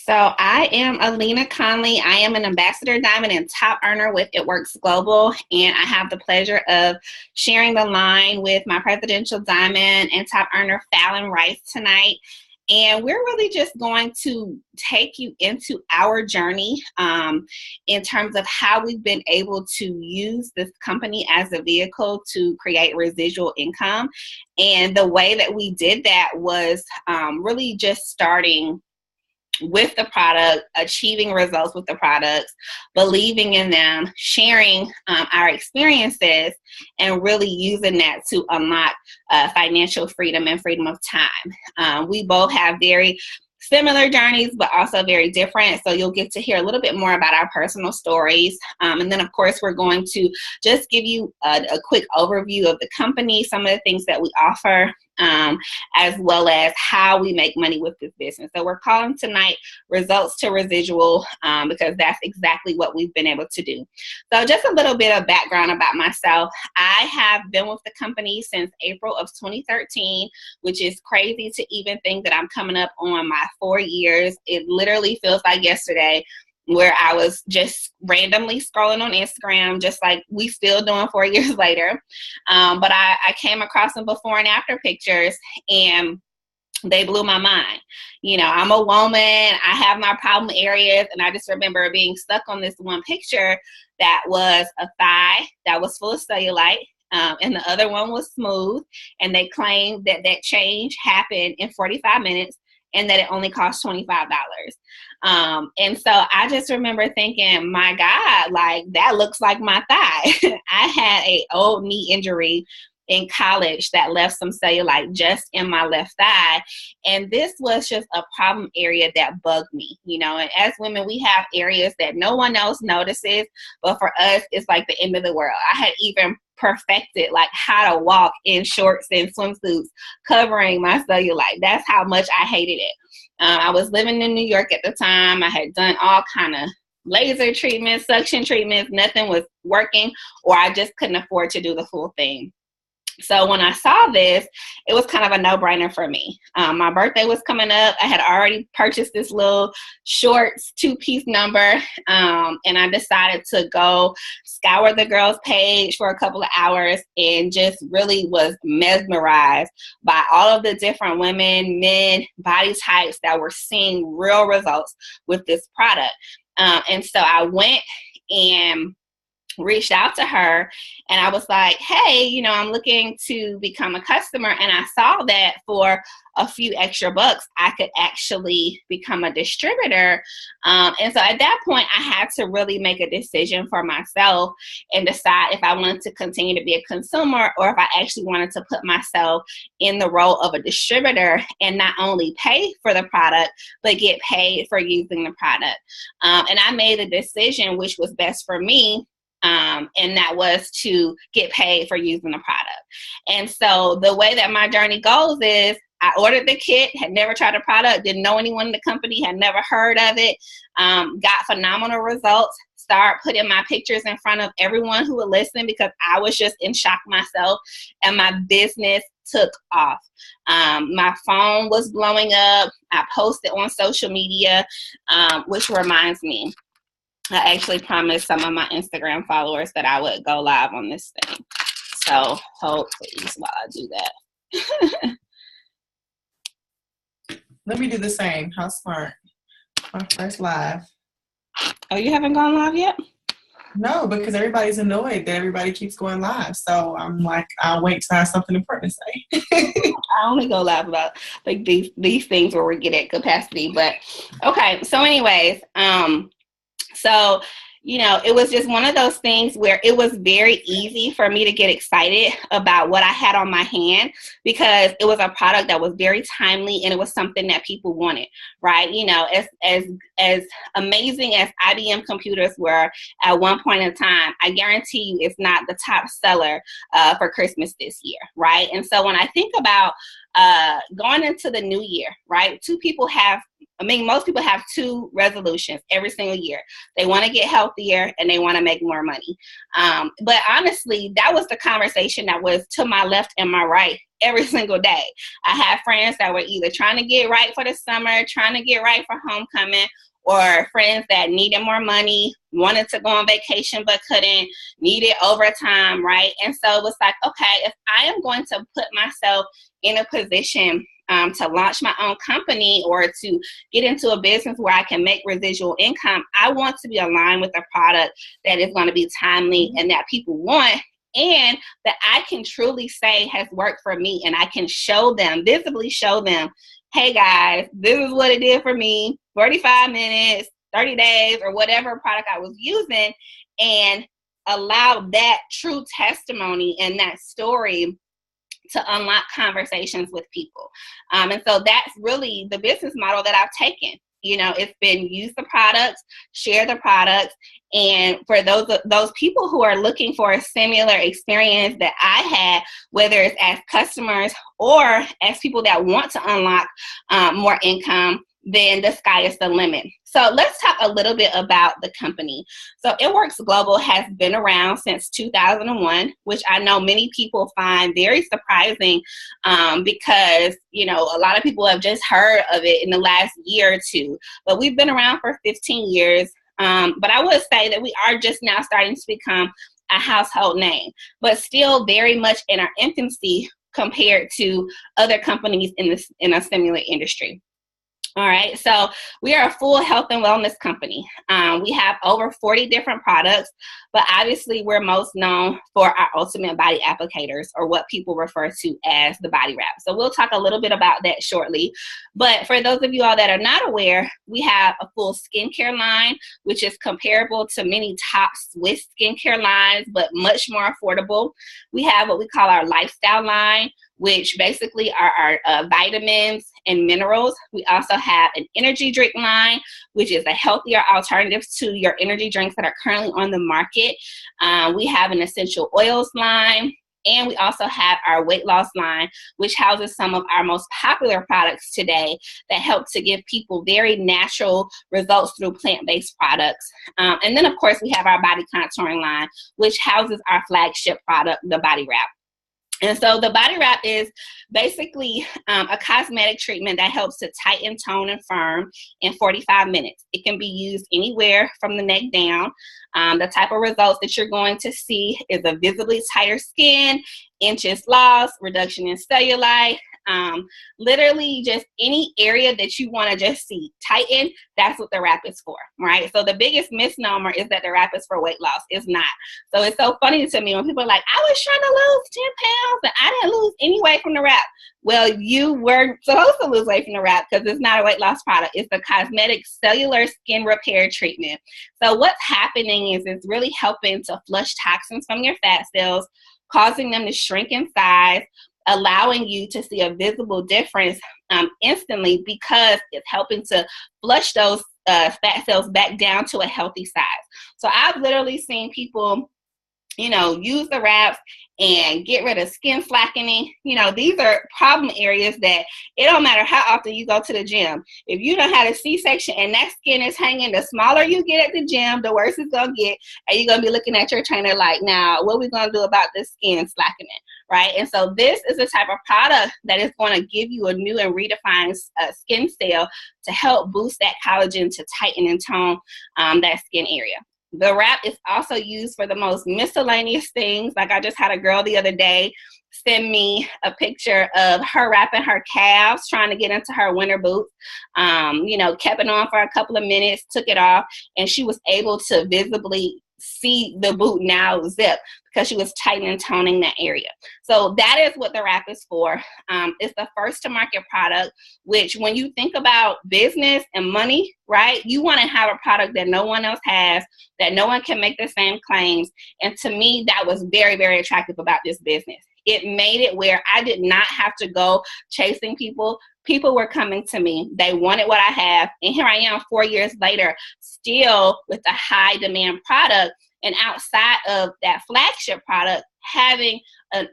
So I am Alena Conley. I am an ambassador diamond and top earner with It Works Global, and I have the pleasure of sharing the line with my presidential diamond and top earner Fallon Rice tonight. And we're really just going to take you into our journey in terms of how we've been able to use this company as a vehicle to create residual income. And the way that we did that was really just starting with the product, achieving results with the products, believing in them, sharing our experiences, and really using that to unlock financial freedom and freedom of time. We both have very similar journeys, but also very different. So you'll get to hear a little bit more about our personal stories. And then, of course, we're going to just give you a quick overview of the company, some of the things that we offer, as well as how we make money with this business. So we're calling tonight Results to Residual because that's exactly what we've been able to do. So just a little bit of background about myself. I have been with the company since April of 2013, which is crazy to even think that I'm coming up on my 4 years. It literally feels like yesterday, where I was just randomly scrolling on Instagram, just like we still doing 4 years later. But I came across some before and after pictures, and they blew my mind. You know, I'm a woman, I have my problem areas, and I just remember being stuck on this one picture that was a thigh that was full of cellulite. And the other one was smooth, and they claimed that that change happened in 45 minutes and that it only cost $25. And so I just remember thinking, my God, like that looks like my thigh. I had an old knee injury in college that left some cellulite just in my left thigh. And this was just a problem area that bugged me, you know, and as women, we have areas that no one else notices, but for us, it's like the end of the world. I had even perfected like how to walk in shorts and swimsuits covering my cellulite. That's how much I hated it. I was living in New York at the time. I had done all kind of laser treatments, suction treatments. Nothing was working, or I just couldn't afford to do the full thing. So when I saw this, it was kind of a no-brainer for me. My birthday was coming up. I had already purchased this little shorts 2-piece number, and I decided to go scour the girls' page for a couple of hours and just really was mesmerized by all of the different women, men, body types that were seeing real results with this product. And so I went and reached out to her, and I was like, hey, you know, I'm looking to become a customer, and I saw that for a few extra bucks I could actually become a distributor. And so at that point, I had to really make a decision for myself and decide if I wanted to continue to be a consumer, or if I actually wanted to put myself in the role of a distributor and not only pay for the product, but get paid for using the product. And I made a decision which was best for me. And that was to get paid for using the product. And so the way that my journey goes is I ordered the kit, had never tried the product, didn't know anyone in the company, had never heard of it, got phenomenal results, start putting my pictures in front of everyone who would listen because I was just in shock myself, and my business took off. My phone was blowing up. I posted on social media, which reminds me, I actually promised some of my Instagram followers that I would go live on this thing. So hold please while I do that. Let me do the same. How smart. My first live. Oh, you haven't gone live yet? No, because everybody's annoyed that everybody keeps going live. So I'm like, I'll wait till I have something important to say. I only go live about like these things where we get at capacity. But okay, so anyways, so, you know, it was just one of those things where it was very easy for me to get excited about what I had on my hand because it was a product that was very timely and it was something that people wanted, right? You know, as amazing as IBM computers were at one point in time, I guarantee you it's not the top seller for Christmas this year, right? And so when I think about going into the new year, right? Most people have two resolutions every single year. They want to get healthier and they want to make more money. But honestly, that was the conversation that was to my left and my right every single day. I had friends that were either trying to get right for the summer, trying to get right for homecoming, or friends that needed more money, wanted to go on vacation but couldn't, needed overtime, right? And so it was like, okay, if I am going to put myself in a position to launch my own company or to get into a business where I can make residual income, I want to be aligned with a product that is going to be timely and that people want, and that I can truly say has worked for me, and I can visibly show them, hey guys, this is what it did for me, 45 minutes, 30 days, or whatever product I was using, and allow that true testimony and that story to unlock conversations with people. And so that's really the business model that I've taken. It's been use the products, share the products, and for those people who are looking for a similar experience that I had, whether it's as customers or as people that want to unlock more income, then the sky is the limit. So let's talk a little bit about the company. So It Works Global has been around since 2001, which I know many people find very surprising because, a lot of people have just heard of it in the last year or two. But we've been around for 15 years. But I would say that we are just now starting to become a household name, but still very much in our infancy compared to other companies in a similar industry. All right, so we are a full health and wellness company. We have over 40 different products, but obviously we're most known for our ultimate body applicators, or what people refer to as the body wrap. So we'll talk a little bit about that shortly. But for those of you all that are not aware, we have a full skincare line, which is comparable to many top Swiss skincare lines, but much more affordable. We have what we call our lifestyle line, which basically are our vitamins and minerals. We also have an energy drink line, which is a healthier alternative to your energy drinks that are currently on the market. We have an essential oils line, and we also have our weight loss line, which houses some of our most popular products today that help to give people very natural results through plant-based products. And then, of course, we have our body contouring line, which houses our flagship product, the body wrap. And so the body wrap is basically a cosmetic treatment that helps to tighten, tone, and firm in 45 minutes. It can be used anywhere from the neck down. The type of results that you're going to see is a visibly tighter skin, inches lost, reduction in cellulite, literally just any area that you want to just see tighten. That's what the wrap is for, right? So the biggest misnomer is that the wrap is for weight loss. It's not. So it's so funny to me when people are like, I was trying to lose 10 pounds and I didn't lose any weight from the wrap. Well, you were supposed to lose weight from the wrap because it's not a weight loss product. It's a cosmetic cellular skin repair treatment. So what's happening is it's really helping to flush toxins from your fat cells, causing them to shrink in size, allowing you to see a visible difference instantly, because it's helping to flush those fat cells back down to a healthy size. So I've literally seen people, use the wraps and get rid of skin slackening. These are problem areas that it don't matter how often you go to the gym. If you don't have a C-section and that skin is hanging, the smaller you get at the gym, the worse it's going to get. And you're going to be looking at your trainer like, now, what are we going to do about this skin slackening, right? And so this is the type of product that is going to give you a new and redefined skin cell to help boost that collagen to tighten and tone that skin area. The wrap is also used for the most miscellaneous things. Like I just had a girl the other day send me a picture of her wrapping her calves, trying to get into her winter boots. Kept it on for a couple of minutes, took it off, and she was able to visibly see the boot now zip because she was tightening and toning that area. So that is what the wrap is for. It's the first to market product, which when you think about business and money, right, you want to have a product that no one else has, that no one can make the same claims. And to me, that was very, very attractive about this business. It made it where I did not have to go chasing people. People were coming to me. They wanted what I have. And here I am 4 years later, still with a high demand product. And outside of that flagship product, having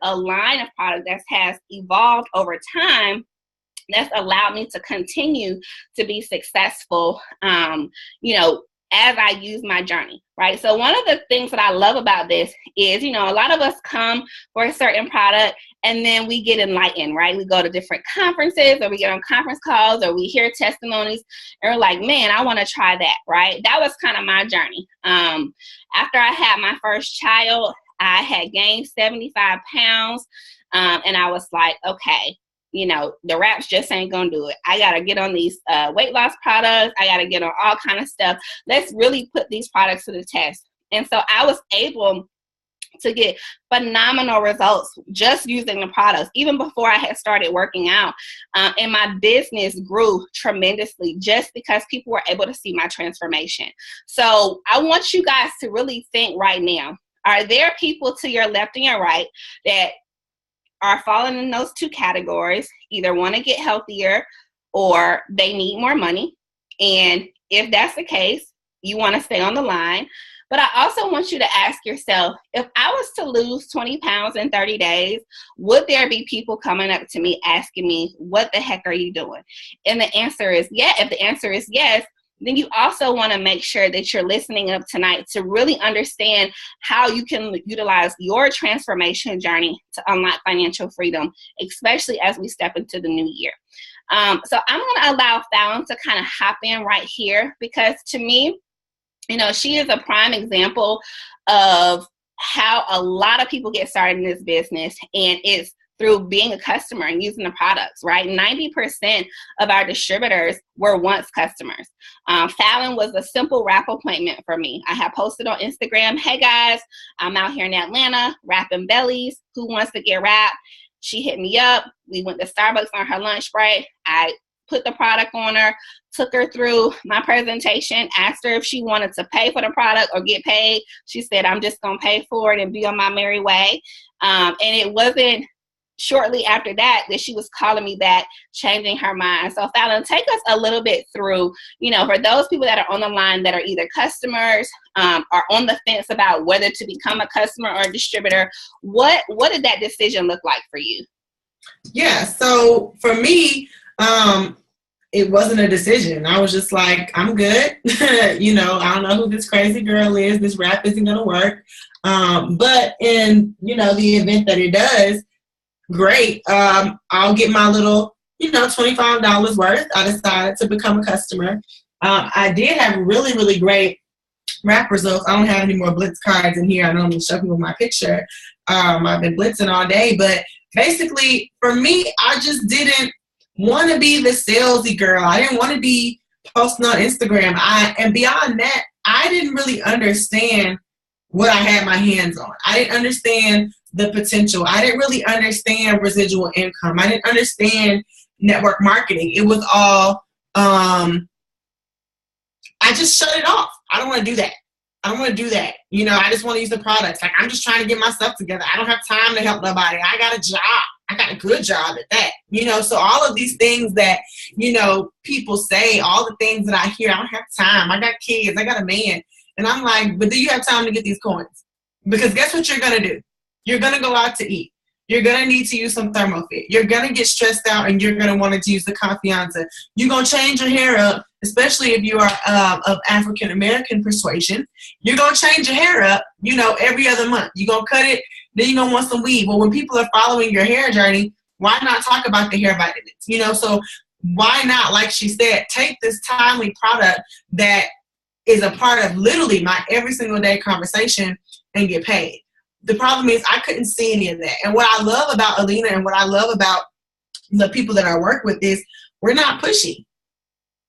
a line of product that has evolved over time, that's allowed me to continue to be successful, as I use my journey, right? So one of the things that I love about this is, a lot of us come for a certain product and then we get enlightened, right? We go to different conferences, or we get on conference calls, or we hear testimonies, and we're like, man, I want to try that, right? That was kind of my journey. After I had my first child, I had gained 75 pounds, and I was like, okay, the wraps just ain't gonna do it. I gotta get on these weight loss products. I gotta get on all kind of stuff. Let's really put these products to the test. And so I was able to get phenomenal results just using the products, even before I had started working out. And my business grew tremendously just because people were able to see my transformation. So I want you guys to really think right now, are there people to your left and your right that are falling in those two categories, either want to get healthier or they need more money? And if that's the case, you want to stay on the line. But I also want you to ask yourself, if I was to lose 20 pounds in 30 days, would there be people coming up to me asking me, what the heck are you doing? And the answer is yes. If the answer is yes, then you also want to make sure that you're listening up tonight to really understand how you can utilize your transformation journey to unlock financial freedom, especially as we step into the new year. So I'm going to allow Fallon to kind of hop in right here, because to me, she is a prime example of how a lot of people get started in this business, and it's through being a customer and using the products, right? 90% of our distributors were once customers. Fallon was a simple wrap appointment for me. I had posted on Instagram, hey guys, I'm out here in Atlanta wrapping bellies. Who wants to get wrapped? She hit me up. We went to Starbucks on her lunch break. I put the product on her, took her through my presentation, asked her if she wanted to pay for the product or get paid. She said, I'm just going to pay for it and be on my merry way. And it wasn't shortly after that she was calling me back, changing her mind. So Fallon, take us a little bit through, for those people that are on the line that are either customers or on the fence about whether to become a customer or a distributor, what did that decision look like for you? Yeah, so for me, it wasn't a decision. I was just like, I'm good. I don't know who this crazy girl is. This rap isn't going to work. But in, the event that it does, great. I'll get my little, $25 worth. I decided to become a customer. I did have really, really great rap results. I don't have any more Blitz cards in here. I normally show people my picture. I've been blitzing all day. But basically, for me, I just didn't want to be the salesy girl. I didn't want to be posting on Instagram. And beyond that, I didn't really understand what I had my hands on. I didn't understand the potential. I didn't really understand residual income. I didn't understand network marketing. It was all, I just shut it off. I don't want to do that. I don't want to do that. I just want to use the products. Like, I'm just trying to get myself together. I don't have time to help nobody. I got a job. I got a good job at that. So all of these things that, people say, all the things that I hear, I don't have time. I got kids. I got a man. And I'm like, but do you have time to get these coins? Because guess what you're going to do? You're going to go out to eat. You're going to need to use some ThermoFit. You're going to get stressed out, and you're going to want to use the Confianza. You're going to change your hair up, especially if you are of African-American persuasion. You're going to change your hair up, every other month. You're going to cut it, then you're going to want some weave. Well, when people are following your hair journey, why not talk about the hair vitamins? So why not, like she said, take this timely product that is a part of literally my every single day conversation and get paid. The problem is I couldn't see any of that. And what I love about Alena and what I love about the people that I work with is we're not pushy.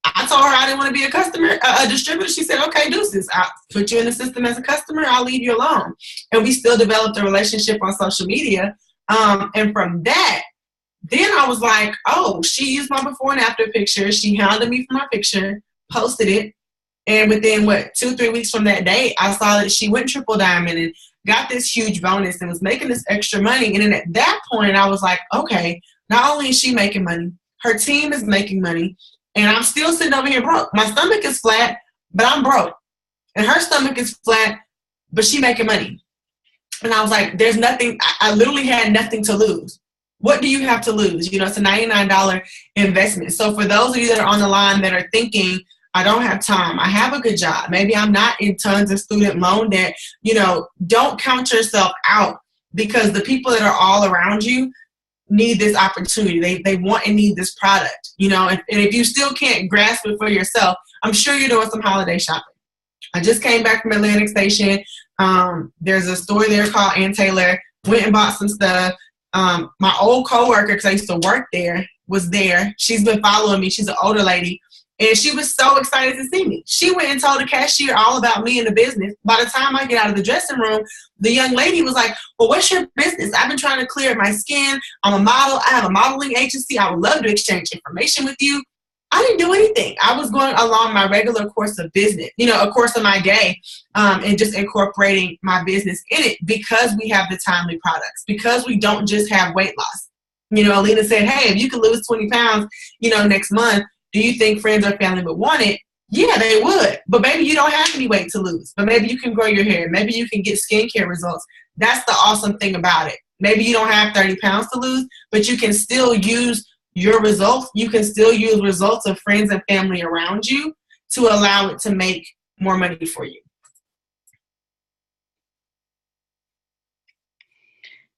I told her I didn't want to be a customer, a distributor. She said, okay, deuces. I'll put you in the system as a customer. I'll leave you alone. And we still developed a relationship on social media. And from that, then I was like, oh, she used my before and after picture. She hounded me for my picture, posted it. And within, 2-3 weeks from that day, I saw that she went triple diamond and got this huge bonus and was making this extra money. And then at that point, I was like, okay, not only is she making money, her team is making money, and I'm still sitting over here broke. My stomach is flat, but I'm broke. And her stomach is flat, but she making money. And I was like, there's nothing, I literally had nothing to lose. What do you have to lose? You know, it's a $99 investment. So for those of you that are on the line that are thinking, I don't have time, I have a good job, maybe I'm not in tons of student loan debt, you know, don't count yourself out, because the people that are all around you need this opportunity. They want and need this product, you know, and if you still can't grasp it for yourself, I'm sure you're doing some holiday shopping. I just came back from Atlantic Station. There's a store there called Ann Taylor. Went and bought some stuff. My old coworker, because I used to work there, was there. She's been following me. She's an older lady. And she was so excited to see me. She went and told the cashier all about me and the business. By the time I get out of the dressing room, the young lady was like, well, what's your business? I've been trying to clear my skin. I'm a model. I have a modeling agency. I would love to exchange information with you. I didn't do anything. I was going along my regular course of business, you know, a course of my day, and just incorporating my business in it, because we have the timely products, because we don't just have weight loss. You know, Alena said, hey, if you could lose 20 pounds, you know, next month, do you think friends or family would want it? Yeah, they would. But maybe you don't have any weight to lose. But maybe you can grow your hair. Maybe you can get skincare results. That's the awesome thing about it. Maybe you don't have 30 pounds to lose, but you can still use your results. You can still use results of friends and family around you to allow it to make more money for you.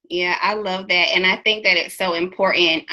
Yeah, I love that. And I think that it's so important,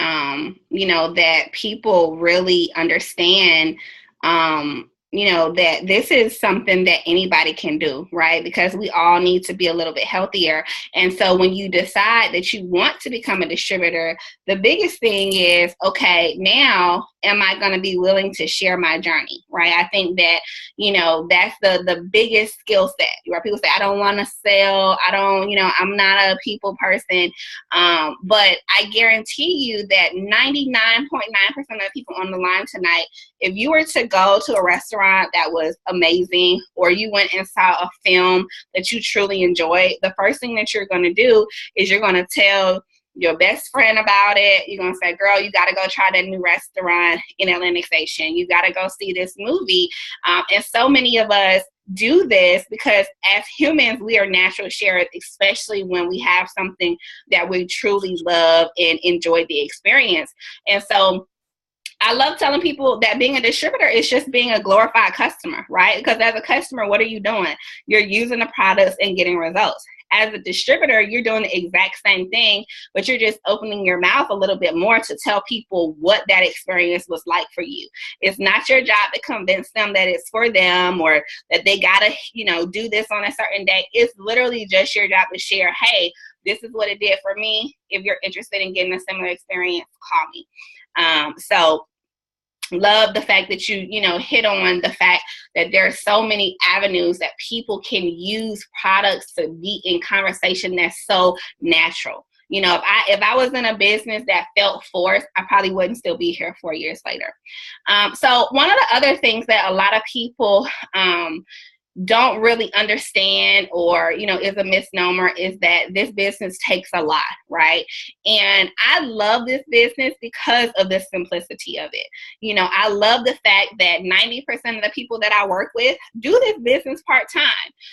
you know, that people really understand, you know, that this is something that anybody can do, right? Because we all need to be a little bit healthier. And so when you decide that you want to become a distributor, the biggest thing is, okay, now am I going to be willing to share my journey, right? I think that, you know, that's the biggest skill set, where people say, I don't want to sell. I don't, you know, I'm not a people person. But I guarantee you that 99.9% of people on the line tonight, if you were to go to a restaurant that was amazing, or you went and saw a film that you truly enjoyed, the first thing that you're going to do is you're going to tell your best friend about it. You're going to say, girl, you got to go try that new restaurant in Atlantic Station. You got to go see this movie. And so many of us do this because as humans, we are natural sharers, especially when we have something that we truly love and enjoy the experience. And so I love telling people that being a distributor is just being a glorified customer, right? Because as a customer, what are you doing? You're using the products and getting results. As a distributor, you're doing the exact same thing, but you're just opening your mouth a little bit more to tell people what that experience was like for you. It's not your job to convince them that it's for them or that they got to, you know, do this on a certain day. It's literally just your job to share, hey, this is what it did for me. If you're interested in getting a similar experience, call me. So love the fact that you know, hit on the fact that there are so many avenues that people can use products to be in conversation that's so natural. You know, if I was in a business that felt forced, I probably wouldn't still be here 4 years later. So one of the other things that a lot of people don't really understand, or, you know, is a misnomer, is that this business takes a lot, right? And I love this business because of the simplicity of it. You know, I love the fact that 90% of the people that I work with do this business part-time.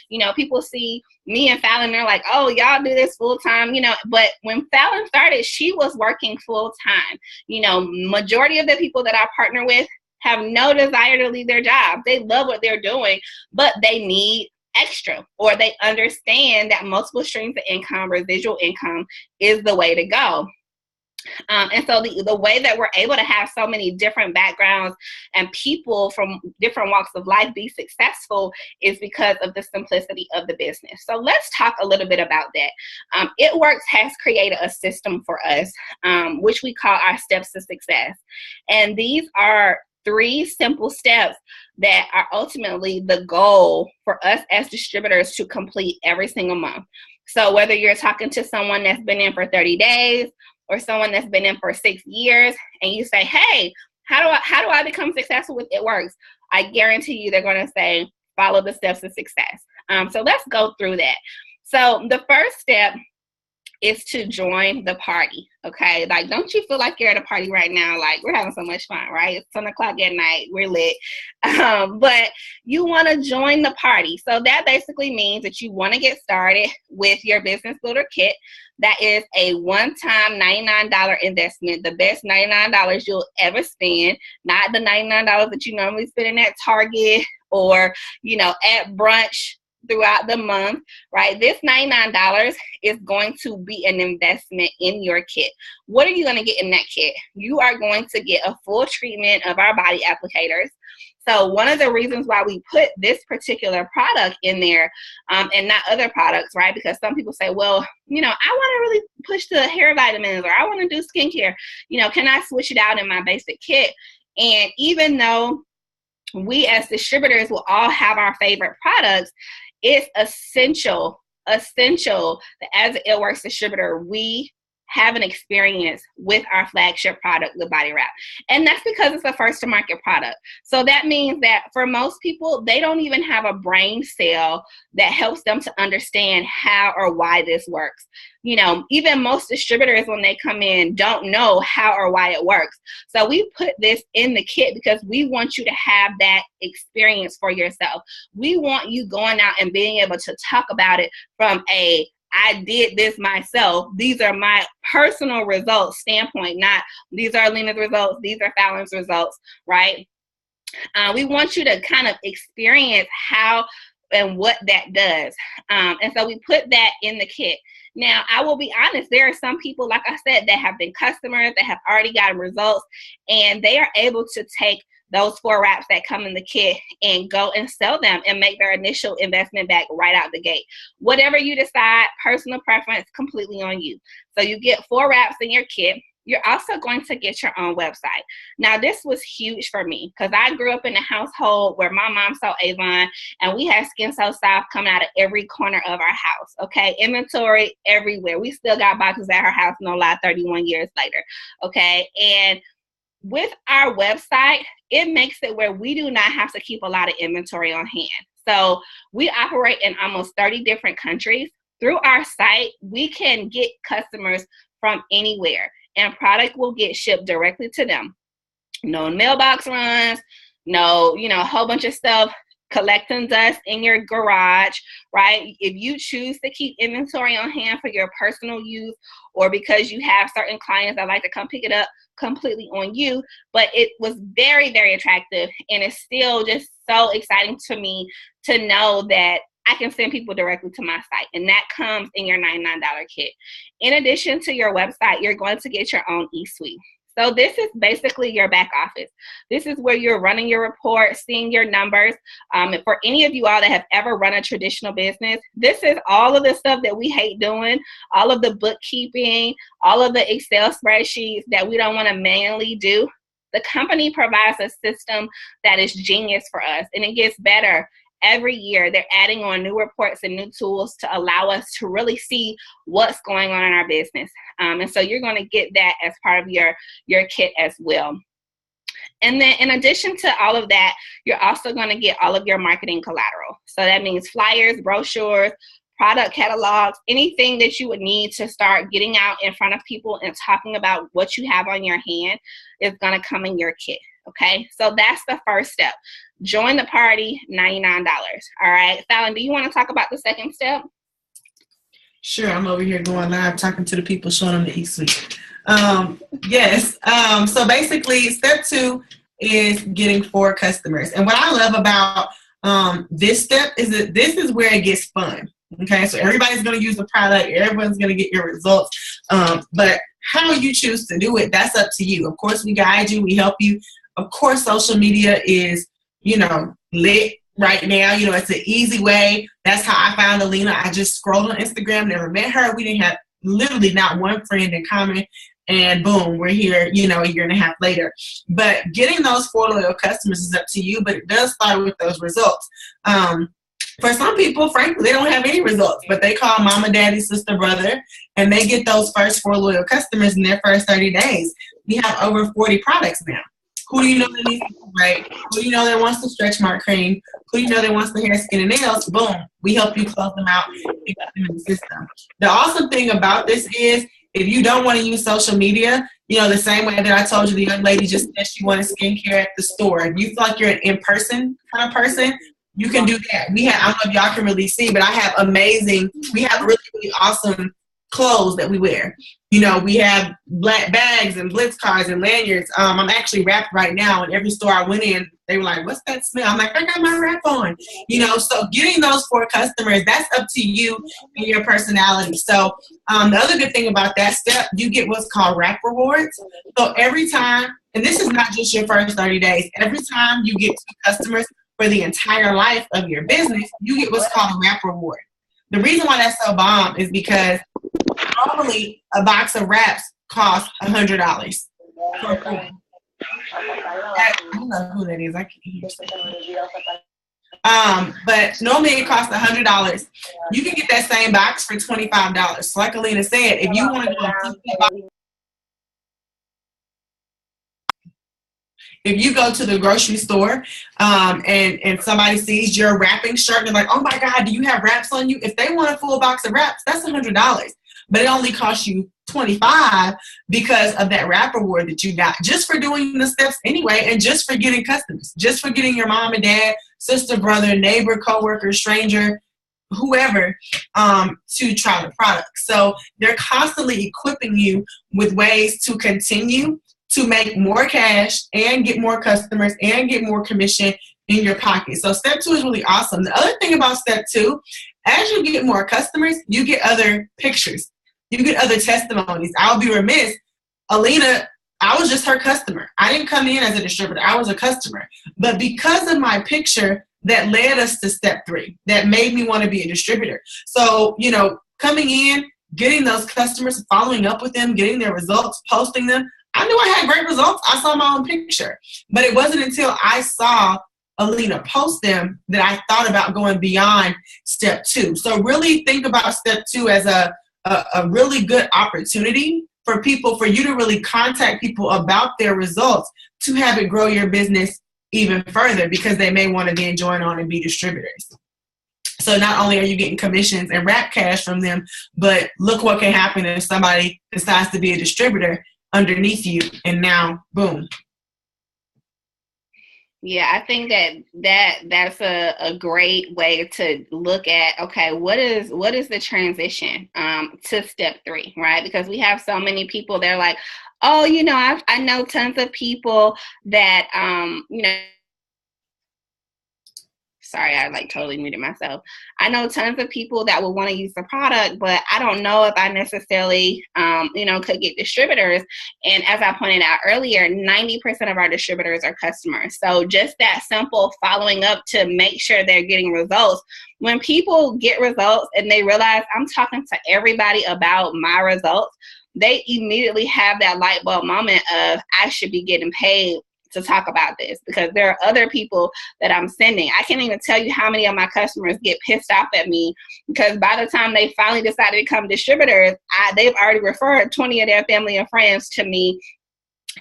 You know, people see me and Fallon, they're like, oh, y'all do this full-time, you know, but when Fallon started, she was working full-time. You know, majority of the people that I partner with have no desire to leave their job. They love what they're doing, but they need extra, or they understand that multiple streams of income, residual income, is the way to go. And so the way that we're able to have so many different backgrounds and people from different walks of life be successful is because of the simplicity of the business. So let's talk a little bit about that. It Works has created a system for us, which we call our steps to success. And these are 3 simple steps that are ultimately the goal for us as distributors to complete every single month. So whether you're talking to someone that's been in for 30 days or someone that's been in for 6 years, and you say, hey, how do I become successful with It Works? I guarantee you they're going to say, follow the steps to success. So let's go through that. So the first step is to join the party, okay? Like, don't you feel like you're at a party right now? Like, we're having so much fun, right? It's 10 o'clock at night. We're lit. But you want to join the party. So that basically means that you want to get started with your business builder kit. That is a one-time $99 investment, the best $99 you'll ever spend, not the $99 that you normally spend at Target or, you know, at brunch throughout the month, right? This $99 is going to be an investment in your kit. What are you going to get in that kit? You are going to get a full treatment of our body applicators. So one of the reasons why we put this particular product in there and not other products, right? Because some people say, well, you know, I want to really push the hair vitamins, or I want to do skincare. You know, can I switch it out in my basic kit? And even though we as distributors will all have our favorite products, it's essential that as an It Works distributor, we have an experience with our flagship product, the body wrap. And that's because it's a first to market product. So that means that for most people, they don't even have a brain cell that helps them to understand how or why this works. You know, even most distributors, when they come in, don't know how or why it works. So we put this in the kit because we want you to have that experience for yourself. We want you going out and being able to talk about it from I did this myself. These are my personal results standpoint, not these are Alena's results, these are Fallon's results, right? We want you to kind of experience how and what that does. And so we put that in the kit. Now, I will be honest, there are some people, like I said, that have been customers that have already gotten results, and they are able to take those 4 wraps that come in the kit and go and sell them and make their initial investment back right out the gate. Whatever you decide, personal preference, completely on you. So you get 4 wraps in your kit. You're also going to get your own website. Now, this was huge for me because I grew up in a household where my mom saw Avon, and we had Skin So Soft coming out of every corner of our house, okay? Inventory everywhere. We still got boxes at her house, no lie, 31 years later, okay? And with our website, it makes it where we do not have to keep a lot of inventory on hand. So we operate in almost 30 different countries. Through our site, we can get customers from anywhere, and product will get shipped directly to them. No mailbox runs, no, you know, a whole bunch of stuff collecting dust in your garage, right? If you choose to keep inventory on hand for your personal use, or because you have certain clients that like to come pick it up, completely on you. But it was very, very attractive, and it's still just so exciting to me to know that I can send people directly to my site, and that comes in your $99 kit. In addition to your website, you're going to get your own e-suite. So this is basically your back office. This is where you're running your report, seeing your numbers. And for any of you all that have ever run a traditional business, this is all of the stuff that we hate doing, all of the bookkeeping, all of the Excel spreadsheets that we don't want to manually do. The company provides a system that is genius for us, and it gets better every year. They're adding on new reports and new tools to allow us to really see what's going on in our business. And so you're going to get that as part of your kit as well. And then in addition to all of that, you're also going to get all of your marketing collateral. So that means flyers, brochures, product catalogs, anything that you would need to start getting out in front of people and talking about what you have on your hand is going to come in your kit. Okay, so that's the first step. Join the party, $99. All right, Fallon, do you want to talk about the second step? Sure, I'm over here going live, talking to the people, showing them the e-suite. Yes, so basically step 2 is getting 4 customers. And what I love about this step is that this is where it gets fun. Okay, so everybody's going to use the product, everyone's going to get your results, but how you choose to do it, that's up to you. Of course, we guide you, we help you. Of course, social media is, you know, lit right now. You know, it's an easy way. That's how I found Alena. I just scrolled on Instagram, never met her. We didn't have literally not one friend in common. And boom, we're here, you know, a year and a half later. But getting those 4 loyal customers is up to you, but it does start with those results. For some people, frankly, they don't have any results, but they call mama, daddy, sister, brother, and they get those first 4 loyal customers in their first 30 days. We have over 40 products now. Who do you know that needs to right? Who do you know that wants the stretch mark cream? Who do you know that wants the hair, skin, and nails? Boom. We help you close them out and get them in the system. The awesome thing about this is if you don't want to use social media, you know, the same way that I told you the young lady just said she wanted skincare at the store. If you feel like you're an in-person kind of person, you can do that. We have, I don't know if y'all can really see, but I have we have really, really awesome clothes that we wear. You know, we have black bags and blitz cards and lanyards. I'm actually wrapped right now, and every store I went in, they were like, what's that smell? I'm like, I got my wrap on. You know, so getting those for customers, that's up to you and your personality. So the other good thing about that step, you get what's called wrap rewards. So every time, and this is not just your first 30 days, every time you get 2 customers for the entire life of your business, you get what's called a wrap reward. The reason why that's so bomb is because normally a box of wraps costs $100. I don't know who that is. I can't hear. But normally it costs $100. You can get that same box for $25. So like Alena said, if you want to go and flip that box, if you go to the grocery store and somebody sees your wrapping shirt and they're like, oh my God, do you have wraps on you? If they want a full box of wraps, that's $100. But it only costs you $25 because of that wrap reward that you got just for doing the steps anyway, and just for getting customers, just for getting your mom and dad, sister, brother, neighbor, coworker, stranger, whoever, to try the product. So they're constantly equipping you with ways to continue to make more cash and get more customers and get more commission in your pocket. So step 2 is really awesome. The other thing about step 2, as you get more customers, you get other pictures. You get other testimonies. I'll be remiss. Alena, I was just her customer. I didn't come in as a distributor. I was a customer. But because of my picture, that led us to step 3, that made me want to be a distributor. So, you know, coming in, getting those customers, following up with them, getting their results, posting them, I knew I had great results. I saw my own picture. But it wasn't until I saw Alena post them that I thought about going beyond step 2. So really think about step 2 as a really good opportunity for people, for you to really contact people about their results to have it grow your business even further, because they may want to then join on and be distributors. So not only are you getting commissions and wrap cash from them, but look what can happen if somebody decides to be a distributor underneath you, and now boom. Yeah, I think that's a great way to look at, okay, what is the transition to step 3, right? Because we have so many people that are like, oh, you know, I know tons of people that you know, sorry, I like totally muted myself. I know tons of people that would want to use the product, but I don't know if I necessarily, you know, could get distributors. And as I pointed out earlier, 90% of our distributors are customers. So just that simple following up to make sure they're getting results. When people get results and they realize I'm talking to everybody about my results, they immediately have that light bulb moment of I should be getting paid to talk about this, because there are other people that I'm sending. I can't even tell you how many of my customers get pissed off at me because by the time they finally decide to become distributors, they've already referred 20 of their family and friends to me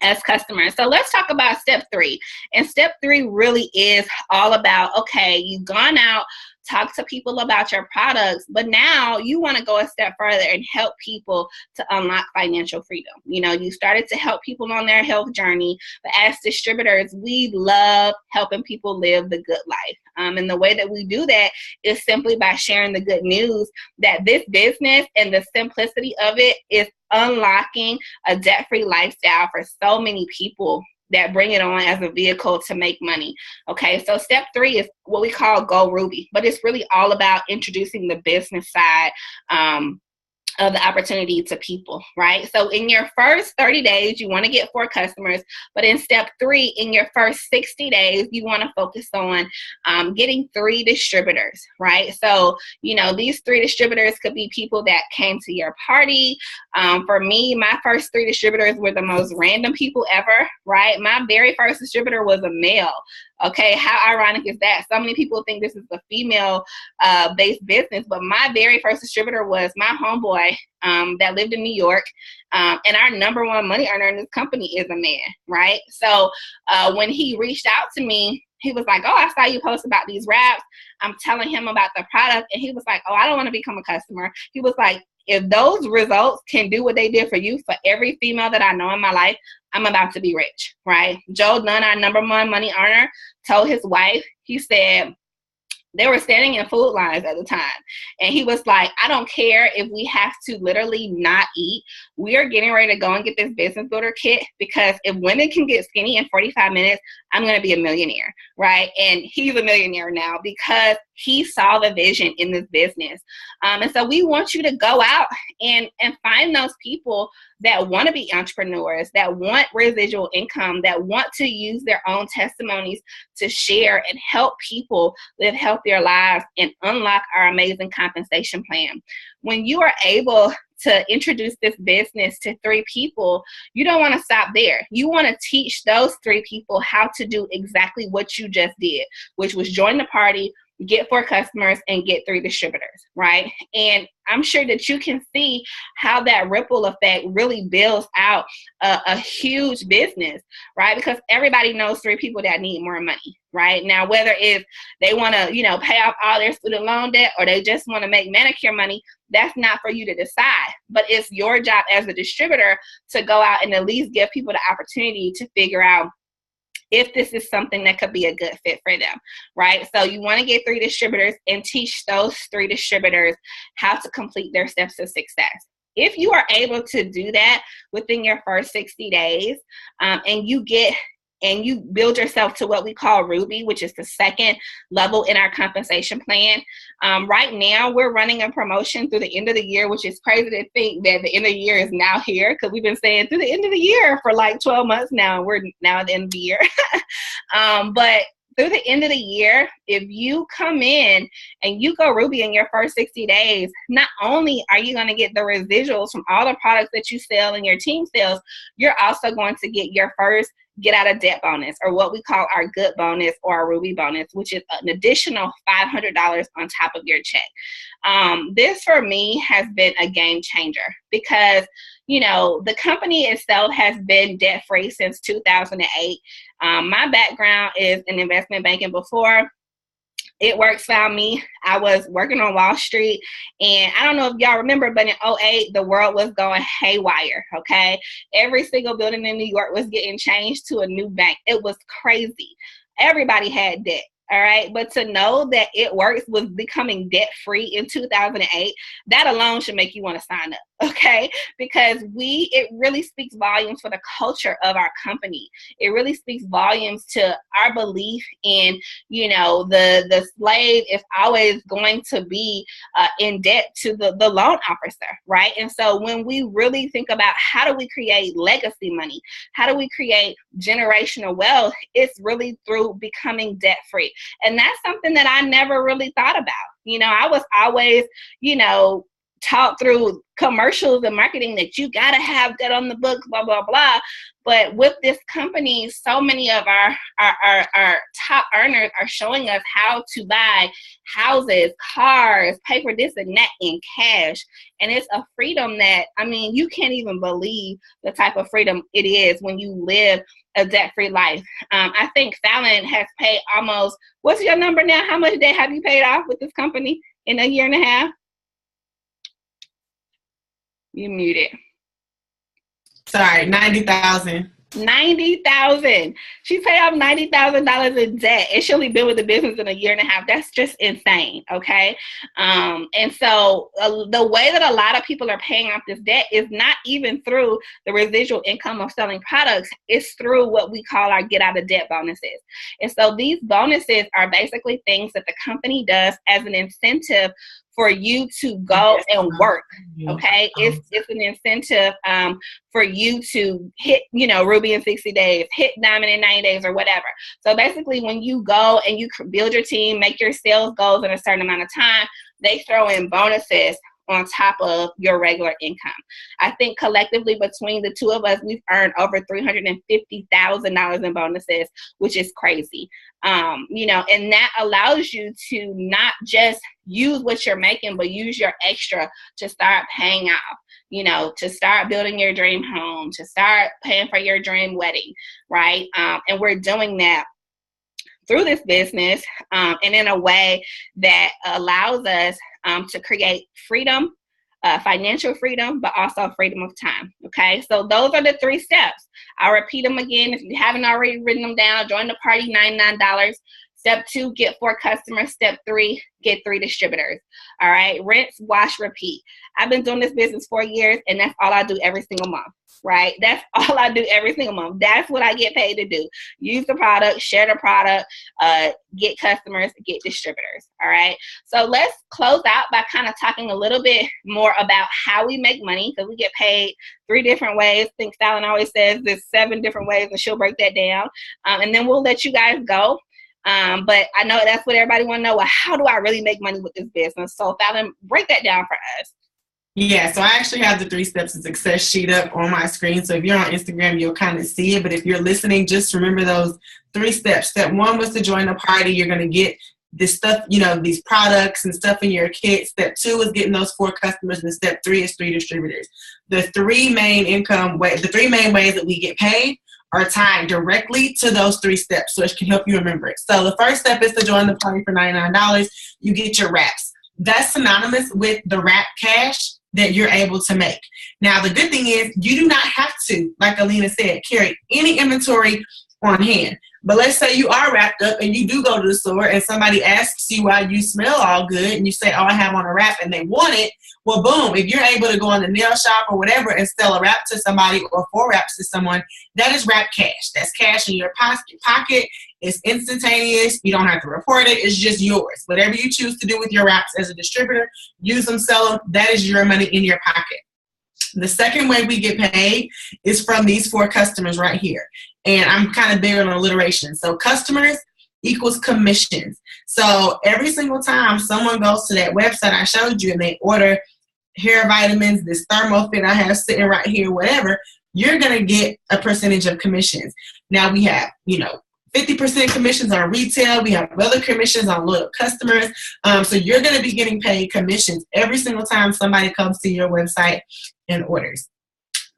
as customers. So let's talk about step 3. And step 3 really is all about, okay, you've gone out, talk to people about your products, but now you want to go a step further and help people to unlock financial freedom. You know, you started to help people on their health journey, but as distributors, we love helping people live the good life. And the way that we do that is simply by sharing the good news that this business and the simplicity of it is unlocking a debt-free lifestyle for so many people that bring it on as a vehicle to make money. Okay, so step 3 is what we call Go Ruby, but it's really all about introducing the business side of the opportunity to people, right? So in your first 30 days, you want to get 4 customers, but in step 3, in your first 60 days, you want to focus on getting 3 distributors, right? So, you know, these 3 distributors could be people that came to your party. For me, my first 3 distributors were the most random people ever, right? My very first distributor was a male. Okay, how ironic is that? So many people think this is a female based business, but my very first distributor was my homeboy that lived in New York. And our number one money earner in this company is a man, right? So when he reached out to me, he was like, oh, I saw you post about these wraps. I'm telling him about the product. And he was like, oh, I don't want to become a customer. He was like, if those results can do what they did for you, for every female that I know in my life, I'm about to be rich, right? Joe Dunn, our number one money earner, told his wife, he said, they were standing in food lines at the time. And he was like, I don't care if we have to literally not eat. We are getting ready to go and get this business builder kit, because if women can get skinny in 45 minutes, I'm going to be a millionaire, right? And he's a millionaire now because he saw the vision in this business. And so we want you to go out and find those people that want to be entrepreneurs, that want residual income, that want to use their own testimonies to share and help people live healthier lives and unlock our amazing compensation plan. When you are able to introduce this business to 3 people, you don't want to stop there. You want to teach those 3 people how to do exactly what you just did, which was join the party, get 4 customers, and get 3 distributors, right? And I'm sure that you can see how that ripple effect really builds out a huge business, right? Because everybody knows 3 people that need more money, right? Now, whether if they want to, pay off all their student loan debt, or they just want to make manicure money, that's not for you to decide. But it's your job as a distributor to go out and at least give people the opportunity to figure out if this is something that could be a good fit for them, right? So you want to get 3 distributors and teach those 3 distributors how to complete their steps to success. If you are able to do that within your first 60 days, and you build yourself to what we call Ruby, which is the second level in our compensation plan. Right now, we're running a promotion through the end of the year, which is crazy to think that the end of the year is now here, because we've been saying through the end of the year for like 12 months now, and we're now at the end of the year. But through the end of the year, if you come in and you go Ruby in your first 60 days, not only are you going to get the residuals from all the products that you sell and your team sells, you're also going to get your first get out of debt bonus, or what we call our good bonus or our Ruby bonus, which is an additional $500 on top of your check. This for me has been a game changer, because the company itself has been debt free since 2008. My background is in investment banking before It Works found me. I was working on Wall Street, and I don't know if y'all remember, but in '08, the world was going haywire, okay? Every single building in New York was getting changed to a new bank. It was crazy. Everybody had debt. All right. But to know that It Works was becoming debt free in 2008, that alone should make you want to sign up. Okay. Because it really speaks volumes for the culture of our company. It really speaks volumes to our belief in, the slave is always going to be in debt to the loan officer. Right. And so when we really think about how do we create legacy money, how do we create generational wealth, it's really through becoming debt free. And that's something that I never really thought about. I was always, taught through commercials and marketing that you got to have that on the books, blah, blah, blah. But with this company, so many of our top earners are showing us how to buy houses, cars, pay for this and that in cash. And it's a freedom that, you can't even believe the type of freedom it is when you live a debt-free life. I think Fallon has paid almost, what's your number now? How much debt have you paid off with this company in a year and a half? You muted. Sorry, 90,000. 90,000. She paid off $90,000 in debt, and she'll be been with the business in a year and a half. That's just insane. Okay. And so the way that a lot of people are paying off this debt is not even through the residual income of selling products. It's through what we call our get out of debt bonuses. And so these bonuses are basically things that the company does as an incentive for you to go and work. Okay. It's an incentive for you to hit, Ruby in 60 days, hit Diamond in 90 days, or whatever. So basically when you go and you build your team, make your sales goals in a certain amount of time, they throw in bonuses on top of your regular income. I think collectively between the two of us, we've earned over $350,000 in bonuses, which is crazy. You know, and that allows you to not just use what you're making, but use your extra to start paying off, you know, to start building your dream home, to start paying for your dream wedding, right? And we're doing that through this business and in a way that allows us to create freedom, financial freedom, but also freedom of time. Okay, so those are the 3 steps. I'll repeat them again. If you haven't already written them down, join the party, $99. Step 2, get 4 customers. Step 3, get 3 distributors. All right, rinse, wash, repeat. I've been doing this business for years, and that's all I do every single month, right? That's all I do every single month. That's what I get paid to do. Use the product, share the product, get customers, get distributors, all right? So let's close out by kind of talking a little bit more about how we make money, because we get paid 3 different ways. I think Fallon always says there's 7 different ways, and she'll break that down. And then we'll let you guys go. But I know that's what everybody want to know. Well, how do I really make money with this business? So Fallon, break that down for us. Yeah, so I actually have the 3 steps to success sheet up on my screen. So if you're on Instagram, you'll kind of see it. But if you're listening, just remember those 3 steps. Step 1 was to join the party. You're going to get this stuff, you know, these products and stuff in your kit. Step 2 is getting those 4 customers. And step 3 is 3 distributors. The 3 main ways that we get paid are tied directly to those 3 steps, so it can help you remember it. So the first step is to join the party for $99. You get your wraps. That's synonymous with the wrap cash that you're able to make. Now, the good thing is you do not have to, like Alena said, carry any inventory on hand. But let's say you are wrapped up and you do go to the store and somebody asks you why you smell all good and you say, oh, I have on a wrap, and they want it. Well, boom, if you're able to go on the nail shop or whatever and sell a wrap to somebody or 4 wraps to someone, that is wrap cash. That's cash in your pocket. It's instantaneous. You don't have to report it. It's just yours. Whatever you choose to do with your wraps as a distributor, use them, sell them. That is your money in your pocket. The second way we get paid is from these 4 customers right here. And I'm kind of big on alliteration. So customers equals commissions. So every single time someone goes to that website I showed you and they order hair vitamins, this thermofit I have sitting right here, whatever, you're going to get a percentage of commissions. Now we have, 50% commissions on retail. We have other commissions on loyal customers. So you're going to be getting paid commissions every single time somebody comes to your website and orders.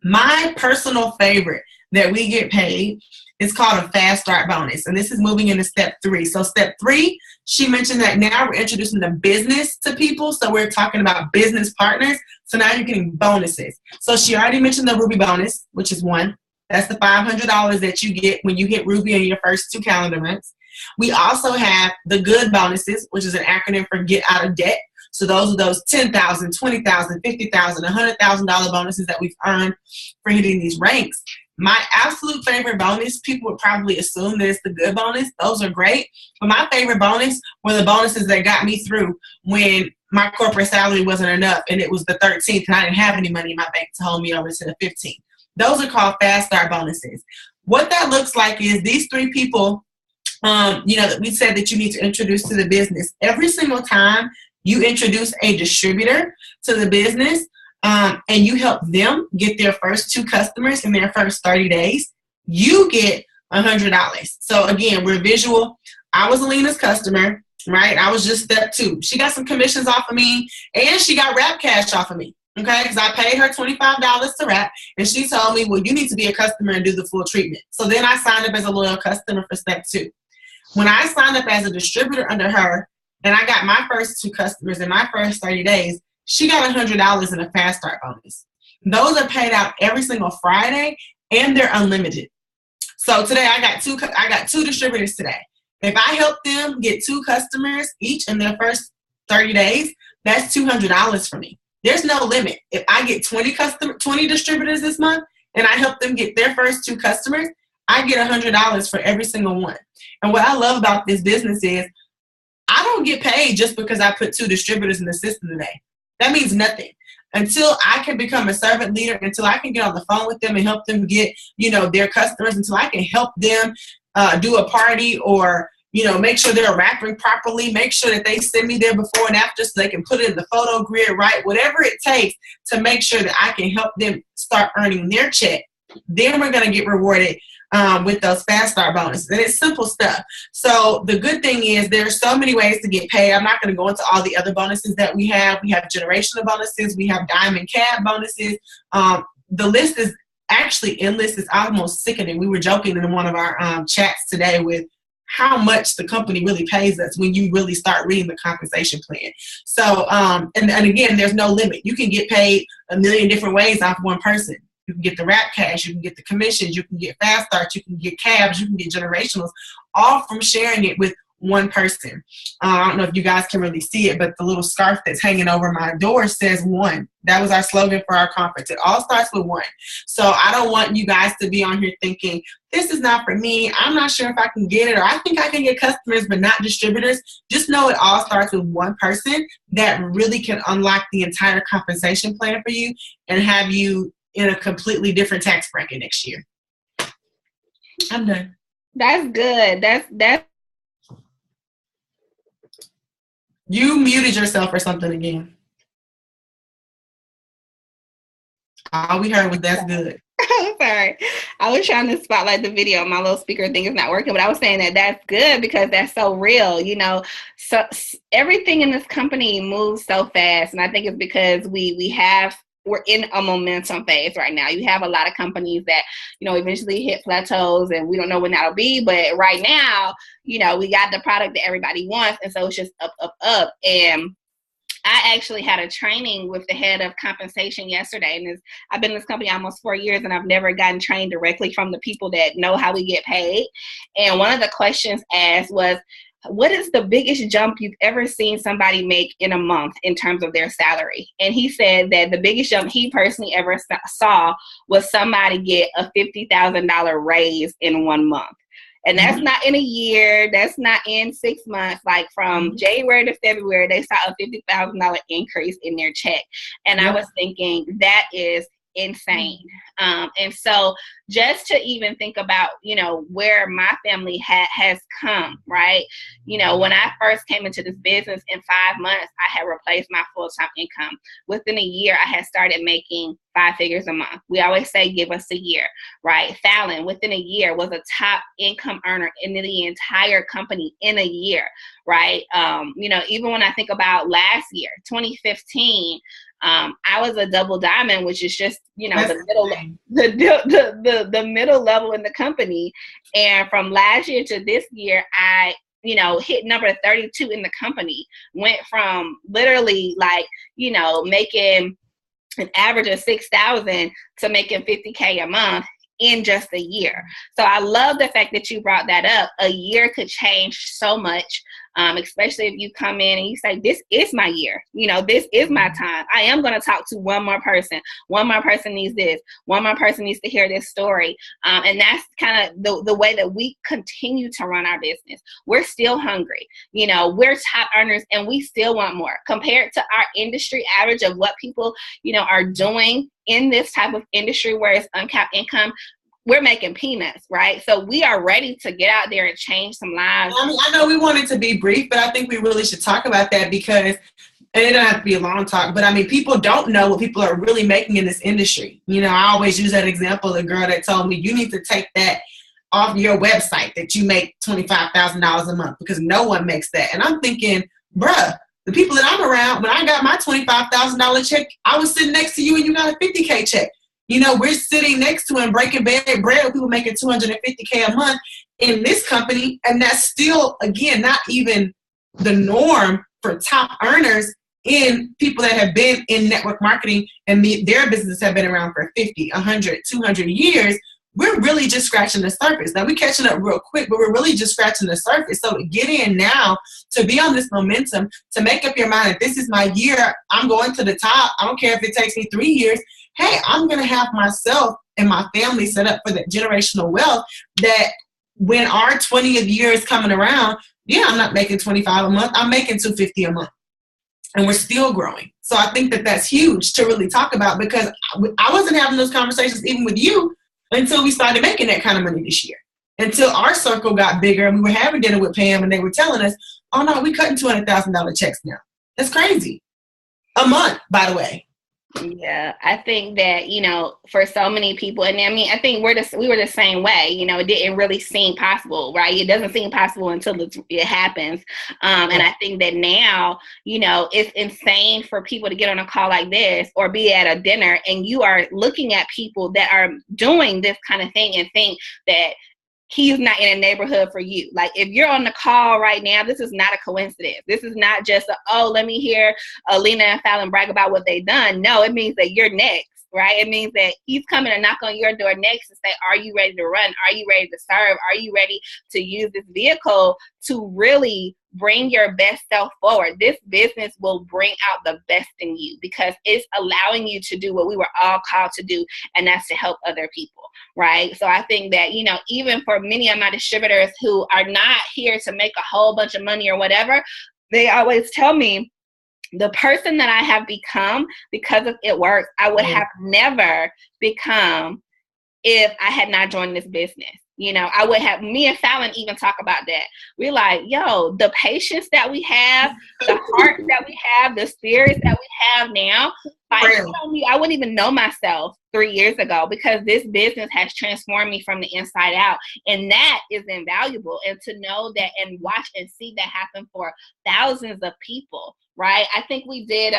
My personal favorite that we get paid is called a fast start bonus. And this is moving into step 3. So step 3, she mentioned that now we're introducing the business to people. So we're talking about business partners. So now you're getting bonuses. So she already mentioned the Ruby bonus, which is 1. That's the $500 that you get when you hit Ruby in your first 2 calendar months. We also have the good bonuses, which is an acronym for get out of debt. So those are those $10,000, $20,000, $50,000, $100,000 bonuses that we've earned for hitting these ranks. My absolute favorite bonus, people would probably assume that it's the good bonus. Those are great. But my favorite bonus were the bonuses that got me through when my corporate salary wasn't enough and it was the 13th and I didn't have any money in my bank to hold me over to the 15th. Those are called fast start bonuses. What that looks like is these 3 people, that we said that you need to introduce to the business. Every single time you introduce a distributor to the business, and you help them get their first 2 customers in their first 30 days, you get $100. So again, we're visual. I was Alena's customer, right? I was just step 2. She got some commissions off of me, and she got wrap cash off of me, okay? Because I paid her $25 to wrap, and she told me, well, you need to be a customer and do the full treatment. So then I signed up as a loyal customer for step 2. When I signed up as a distributor under her, and I got my first 2 customers in my first 30 days, she got $100 in a fast start bonus. Those are paid out every single Friday, and they're unlimited. So today I got 2 distributors today. If I help them get 2 customers each in their first 30 days, that's $200 for me. There's no limit. If I get 20 distributors this month and I help them get their first 2 customers, I get $100 for every single one. And what I love about this business is I don't get paid just because I put 2 distributors in the system today. That means nothing. Until I can become a servant leader, until I can get on the phone with them and help them get, their customers, until I can help them do a party or, make sure they're wrapping properly, make sure that they send me their before and after so they can put it in the photo grid, right? Whatever it takes to make sure that I can help them start earning their check. Then we're going to get rewarded with those fast start bonuses. And it's simple stuff. So the good thing is there are so many ways to get paid. I'm not going to go into all the other bonuses that we have. We have generational bonuses. We have diamond cab bonuses. The list is actually endless. It's almost sickening. We were joking in one of our chats today with how much the company really pays us when you really start reading the compensation plan. So, and again, there's no limit. You can get paid a million different ways off one person. You can get the wrap cash, you can get the commissions, you can get fast starts, you can get cabs, you can get generationals, all from sharing it with one person. I don't know if you guys can really see it, but the little scarf that's hanging over my door says one. That was our slogan for our conference. It all starts with one. So I don't want you guys to be on here thinking, this is not for me. I'm not sure if I can get it, or I think I can get customers, but not distributors. Just know it all starts with one person that really can unlock the entire compensation plan for you and have you in a completely different tax bracket next year. I'm done. That's good. That's You muted yourself or something again. All we heard was that's good. Sorry. I was trying to spotlight the video. My little speaker thing is not working, but I was saying that that's good because that's so real, So everything in this company moves so fast, and I think it's because we're in a momentum phase right now. You have a lot of companies that, eventually hit plateaus, and we don't know when that'll be. But right now, we got the product that everybody wants. And so it's just up, up, up. And I actually had a training with the head of compensation yesterday. And I've been in this company almost 4 years, and I've never gotten trained directly from the people that know how we get paid. And one of the questions asked was, what is the biggest jump you've ever seen somebody make in a month in terms of their salary? And he said that the biggest jump he personally ever saw was somebody get a $50,000 raise in 1 month. And that's not in a year. That's not in 6 months. Like from January to February, they saw a $50,000 increase in their check. And I was thinking that is insane. And so just to even think about, where my family has come, right? When I first came into this business, in 5 months, I had replaced my full-time income. Within a year, I had started making 5 figures a month. We always say, give us a year, right? Fallon, within a year, was a top income earner in the entire company in a year, right? Even when I think about last year, 2015, I was a double diamond, which is just, the middle level in the company. And from last year to this year, I hit number 32 in the company, went from literally making an average of 6,000 to making 50K a month in just a year. So I love the fact that you brought that up. A year could change so much, especially if you come in and you say, this is my year. This is my time. I am going to talk to one more person. One more person needs this. One more person needs to hear this story. And that's kind of the way that we continue to run our business. We're still hungry. We're top earners and we still want more. Compared to our industry average of what people, are doing in this type of industry where it's uncapped income, we're making peanuts, right? So we are ready to get out there and change some lives. I know we wanted to be brief, but I think we really should talk about that because, and it don't have to be a long talk, but people don't know what people are really making in this industry. I always use that example, a girl that told me, you need to take that off your website that you make $25,000 a month because no one makes that. And I'm thinking, bruh, the people that I'm around, when I got my $25,000 check, I was sitting next to you and you got a $50K check. We're sitting next to and breaking bread with people making $250K a month in this company. And that's still, again, not even the norm for top earners in people that have been in network marketing and their businesses have been around for 50, 100, 200 years. We're really just scratching the surface. Now, we're catching up real quick, but we're really just scratching the surface. So to get in now, to be on this momentum, to make up your mind that this is my year, I'm going to the top. I don't care if it takes me 3 years. Hey, I'm going to have myself and my family set up for that generational wealth that when our 20th year is coming around, I'm not making 25 a month. I'm making 250 a month. And we're still growing. So I think that that's huge to really talk about because I wasn't having those conversations even with you until we started making that kind of money this year. until our circle got bigger and we were having dinner with Pam and they were telling us, oh no, we cutting $200,000 checks now. That's crazy. A month, by the way. Yeah, I think that, you know, for so many people, and I mean, I think we were the same way. You know, it didn't really seem possible, right? It doesn't seem possible until it happens. And I think that now, you know, it's insane for people to get on a call like this or be at a dinner and you are looking at people that are doing this kind of thing and think that he's not in a neighborhood for you. Like, if you're on the call right now, this is not a coincidence. This is not just let me hear Alena and Fallon brag about what they've done. No, it means that you're next, right? It means that he's coming to knock on your door next and say, are you ready to run? Are you ready to serve? Are you ready to use this vehicle to really bring your best self forward? This business will bring out the best in you because it's allowing you to do what we were all called to do, and that's to help other people, right? So I think that, you know, even for many of my distributors who are not here to make a whole bunch of money or whatever, they always tell me, the person that I have become because of It Works, I would have never become if I had not joined this business. You know, I would have, me and Fallon even talk about that. We're like, yo, the patience that we have, the heart that we have, the spirits that we have now, like, I wouldn't even know myself 3 years ago because this business has transformed me from the inside out. And that is invaluable. And to know that and watch and see that happen for thousands of people, right? I think we did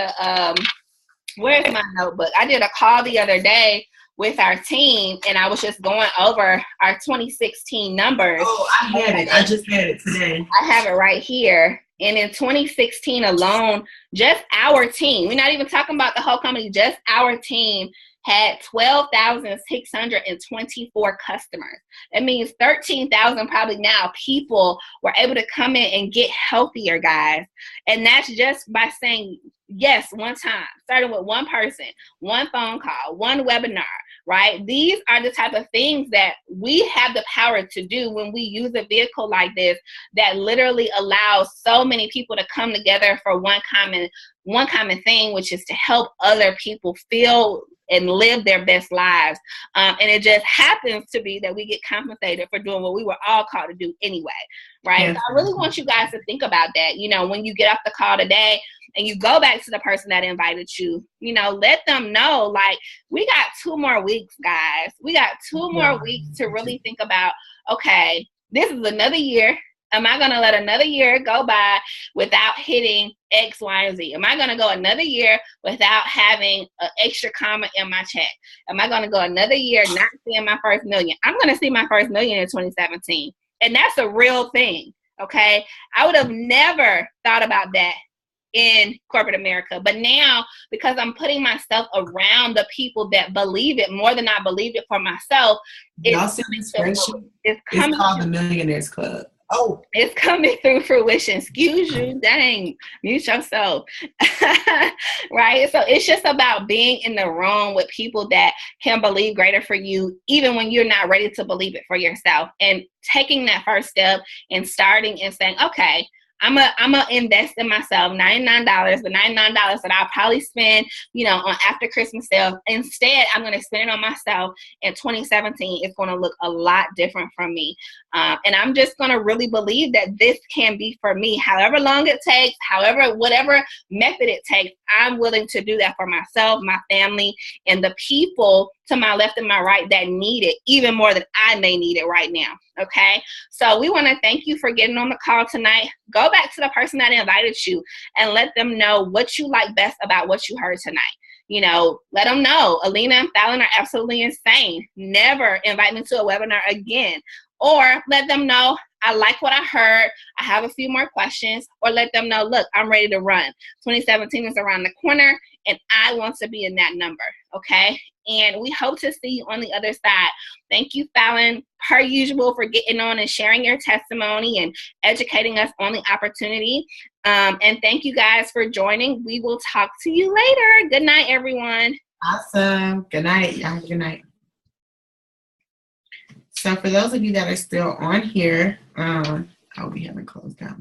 where's my notebook? I did a call the other day with our team, and I was just going over our 2016 numbers. Oh, I had it. I just had it today. I have it right here. And in 2016 alone, just our team, we're not even talking about the whole company, just our team had 12,624 customers. That means 13,000 probably now people were able to come in and get healthier, guys. And that's just by saying yes one time, starting with one person, one phone call, one webinar, right? These are the type of things that we have the power to do when we use a vehicle like this that literally allows so many people to come together for one common thing, which is to help other people feel and live their best lives. And it just happens to be that we get compensated for doing what we were all called to do anyway, right? Yes. So I really want you guys to think about that. You know, when you get off the call today and you go back to the person that invited you, you know, let them know, like, we got 2 more weeks, guys. We got 2 more weeks to really think about, okay, this is another year. Am I going to let another year go by without hitting X, Y, and Z? Am I going to go another year without having an extra comma in my check? Am I going to go another year not seeing my first million? I'm going to see my first million in 2017. And that's a real thing, okay? I would have never thought about that in corporate America. But now, because I'm putting myself around the people that believe it more than I believed it for myself, it's called the Millionaires Club. Oh, it's coming through fruition. Excuse you. Dang. Mute yourself. Right? So it's just about being in the room with people that can believe greater for you, even when you're not ready to believe it for yourself. And taking that first step and starting and saying, okay, I'm gonna invest in myself, $99, the $99 that I'll probably spend, you know, on after Christmas sales. Instead, I'm gonna spend it on myself in 2017. It's gonna look a lot different from me. And I'm just gonna really believe that this can be for me. However long it takes, whatever method it takes, I'm willing to do that for myself, my family, and the people to my left and my right that need it even more than I may need it right now. Okay. So we want to thank you for getting on the call tonight. Go back to the person that invited you and let them know what you like best about what you heard tonight. You know, let them know Alena and Fallon are absolutely insane. Never invite me to a webinar again. Or let them know, I like what I heard. I have a few more questions. Or let them know, look, I'm ready to run. 2017 is around the corner, and I want to be in that number, okay? And we hope to see you on the other side. Thank you, Fallon, per usual, for getting on and sharing your testimony and educating us on the opportunity. And thank you guys for joining. We will talk to you later. Good night, everyone. Awesome. Good night. Y'all have a good night. So for those of you that are still on here, we haven't closed out.